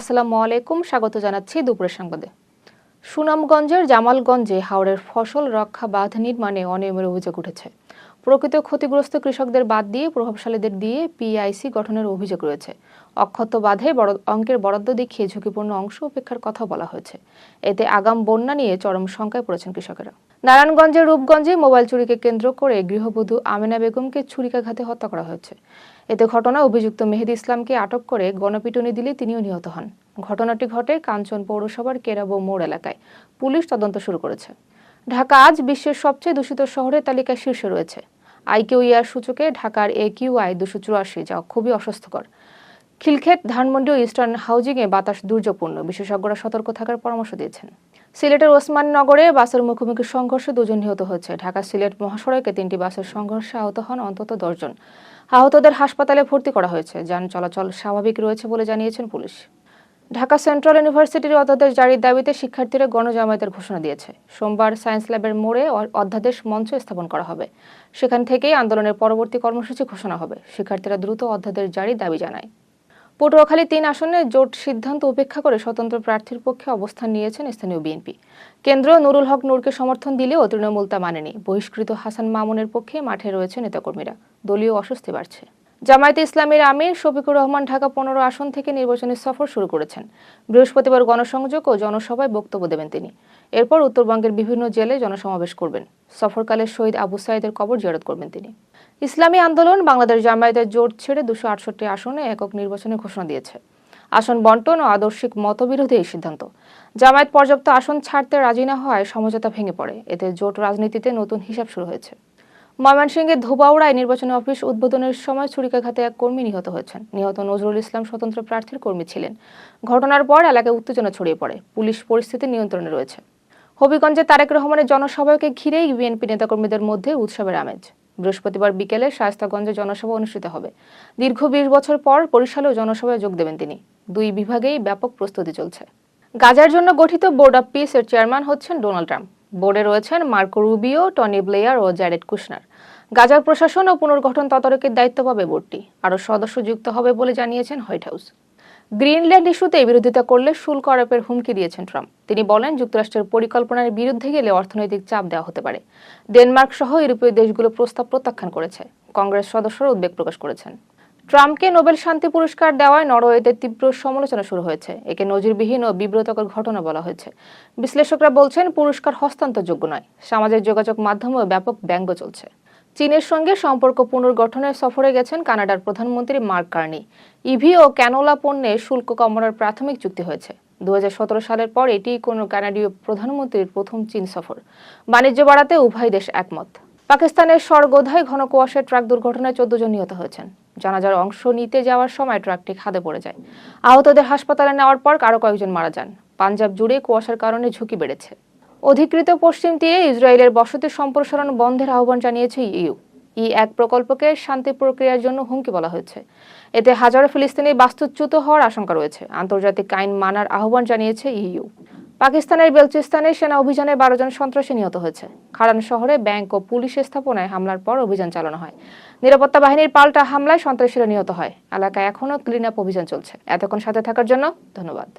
আসসালামু আলাইকুম, স্বাগত জানাচ্ছি দুপুরের সংবাদে। সুনামগঞ্জের জামালগঞ্জে হাওরের ফসল রক্ষা বাঁধ নির্মাণে অনিয়মের অভিযোগ উঠেছে। প্রকৃত ক্ষতিগ্রস্ত কৃষকদের বাদ দিয়ে প্রভাবশালীদের দিয়ে পিআইসি গঠনের অভিযোগ রয়েছে। অক্ষত বাঁধে বড় অঙ্কের বরাদ্দ দেখিয়ে ঝুঁকিপূর্ণ অংশ উপেক্ষার কথা বলা হয়েছে। এতে আগাম বন্যা নিয়ে চরম শঙ্কায় পড়েছেন কৃষকেরা। নারায়ণগঞ্জের রূপগঞ্জে মোবাইল চুরিকে কেন্দ্র করে গৃহবধূ আমেনা বেগমকে ছুরিকাঘাতে হত্যা করা হয়েছে। এতে ঘটনায় অভিযুক্ত মেহেদী ইসলামকে আটক করে গণপিটুনি দিলে তিনিও নিহত হন। ঘটনাটি ঘটে কাঞ্চন পৌরসভার কেরাবো মোড় এলাকায়। পুলিশ তদন্ত শুরু করেছে। ঢাকা আজ বিশ্বের সবচেয়ে দূষিত শহরের তালিকায় শীর্ষে রয়েছে। আইকিউইআর সূচকে ঢাকার AQI 284, যা খুবই অস্বাস্থ্যকর। খিলক্ষেত, ধানমন্ডি ও ইস্টার্ন হাউজিংয়ে বাতাস দুর্যোগপূর্ণ, বিশেষজ্ঞরা সতর্ক থাকার পরামর্শ দিয়েছেন। সিলেটের ওসমানীনগরে বাসের মুখোমুখি সংঘর্ষে 2 জন নিহত হয়েছে। ঢাকা সিলেট মহাসড়কে 3টি বাসের সংঘর্ষে আহত হন অন্তত 10 জন। আহতদের হাসপাতালে ভর্তি করা হয়েছে। যান চলাচল স্বাভাবিক রয়েছে বলে জানিয়েছেন পুলিশ। ঢাকা সেন্ট্রাল ইউনিভার্সিটির অধ্যাদেশ জারির দাবিতে শিক্ষার্থীরা গণজামায়াতের ঘোষণা দিয়েছে। সোমবার সায়েন্স ল্যাবের মোড়ে অধ্যাদেশ মঞ্চ স্থাপন করা হবে। সেখান থেকেই আন্দোলনের পরবর্তী কর্মসূচি ঘোষণা হবে। শিক্ষার্থীরা দ্রুত অধ্যাদেশ জারির দাবি জানায়। পটুয়াখালী 3 আসনে জোট সিদ্ধান্ত উপেক্ষা করে স্বতন্ত্র প্রার্থীর পক্ষে অবস্থান নিয়েছেন স্থানীয় বিএনপি। কেন্দ্র নুরুল হক নূরকে সমর্থন দিলেও তৃণমূল তা মানেনি। বহিষ্কৃত হাসান মামুনের পক্ষে মাঠে রয়েছে নেতাকর্মীরা। দলীয় অস্বস্তি বাড়ছে। জামায়াতে ইসলামীর আমির শফিকুর রহমান ঢাকা 15 আসন থেকে নির্বাচনী সফর শুরু করেছেন। বৃহস্পতিবার গণসংযোগ ও জনসভায় বক্তব্য দেবেন তিনি। এরপর উত্তরবঙ্গের বিভিন্ন জেলায় জনসমাবেশ করবেন। সফরকালে শহীদ আবু সাইদের কবর জিয়ারত করবেন তিনি। ইসলামী আন্দোলন বাংলাদেশ জামায়াতের জোট ছেড়ে 268 আসনে একক নির্বাচনের ঘোষণা দিয়েছে। আসন বন্টন ও আদর্শিক মতবিরোধী এই সিদ্ধান্ত। জামায়াত পর্যাপ্ত আসন ছাড়তে রাজি না হওয়ায় সমঝোতা ভেঙে পড়ে। এতে জোট রাজনীতিতে নতুন হিসাব শুরু হয়েছে। ময়মনসিংহের ধোবাউড়ায় নির্বাচনী অফিস উদ্বোধনের সময় ছুরিকাঘাতে এক কর্মী নিহত হয়েছেন। নিহত নজরুল ইসলাম স্বতন্ত্র প্রার্থীর কর্মী ছিলেন। ঘটনার পর এলাকায় উত্তেজনা ছড়িয়ে পড়ে। পুলিশ পরিস্থিতি নিয়ন্ত্রণে রয়েছে। হবিগঞ্জে তারেক রহমানের জনসভাকে ঘিরেই বিএনপি নেতাকর্মীদের মধ্যে উৎসবের আমেজ। বৃহস্পতিবার বিকেলে শায়েস্তাগঞ্জে জনসভা অনুষ্ঠিত হবে। দীর্ঘ 20 বছর পর বরিশালেও জনসভায় যোগ দেবেন তিনি। 2 বিভাগেই ব্যাপক প্রস্তুতি চলছে। গাজার জন্য গঠিত বোর্ড অব পিস এর চেয়ারম্যান হচ্ছেন ডোনাল্ড ট্রাম্প। বোর্ডে রয়েছেন মার্কো রুবিও, টনি ব্লেয়ার ও জ্যারেড কুশনার। গাজার প্রশাসন ও পুনর্গঠন তদারকির দায়িত্ব পাবে বোর্ডটি। আরও সদস্য যুক্ত হবে বলে জানিয়েছেন হোয়াইট হাউস। গ্রিনল্যান্ড ইস্যুতে বিরোধিতা করলে শুল্ক আরোপের হুমকি দিয়েছেন ট্রাম্প। তিনি বলেন, যুক্তরাষ্ট্রের পরিকল্পনার বিরুদ্ধে গেলে অর্থনৈতিক চাপ দেওয়া হতে পারে। ডেনমার্ক সহ ইউরোপীয় দেশগুলো প্রস্তাব প্রত্যাখ্যান করেছে। কংগ্রেস সদস্যরা উদ্বেগ প্রকাশ করেছেন। ট্রাম্পকে নোবেল শান্তি পুরস্কার দেওয়ায় নরওয়েতে তীব্র সমালোচনা শুরু হয়েছে। একে নজিরবিহীন ও বিব্রতকর ঘটনা বলা হয়েছে। বিশ্লেষকরা বলছেন, পুরস্কার হস্তান্তরযোগ্য নয়। সামাজিক যোগাযোগ মাধ্যমেও ব্যাপক ব্যঙ্গ চলছে। চীনের সঙ্গে সম্পর্ক পুনর্গঠনের সফরে গেছেন কানাডার প্রধানমন্ত্রী মার্ক কার্নি। ইভি ও ক্যানোলা পণ্যে শুল্ক কমানোর প্রাথমিক চুক্তি হয়েছে। 2017 সালের পর এটিই কোনো কানাডীয় প্রধানমন্ত্রীর প্রথম চীন সফর। বাণিজ্য বাড়াতে উভয় দেশ একমত। পাকিস্তানের সরগোধায় ঘন কুয়াশায় ট্রাক দুর্ঘটনায় 14 জন নিহত হয়েছেন। জানাজার অংশ নিতে যাওয়ার সময় ট্রাকটি খাদে পড়ে যায়। আহতদের হাসপাতালে নেওয়ার পর আরও কয়েকজন মারা যান। পাঞ্জাব জুড়ে কুয়াশার কারণে ঝুঁকি বেড়েছে। অধিকৃত পশ্চিম তীরে ইসরায়েলের বসতি সম্প্রসারণ বন্ধের আহ্বান জানিয়েছে ইইউ। E1 প্রকল্পকে শান্তি প্রক্রিয়ার জন্য হুমকি বলা হয়েছে। এতে হাজারো ফিলিস্তিনি বাস্তুচ্যুত হওয়ার আশঙ্কা রয়েছে। আন্তর্জাতিক আইন মানার আহ্বান জানিয়েছে ইইউ। পাকিস্তানের বেলুচিস্তানে সেনা অভিযানে 12 জন সন্ত্রাসী নিহত হয়েছে। খারান শহরে ব্যাংক ও পুলিশ স্থাপনায় হামলার পর অভিযান চালানো হয়। নিরাপত্তা বাহিনীর পাল্টা হামলায় সন্ত্রাসীরা নিহত হয়। এলাকায় এখনও ক্লিন আপ অভিযান চলছে। এতক্ষণ সাথে থাকার জন্য ধন্যবাদ।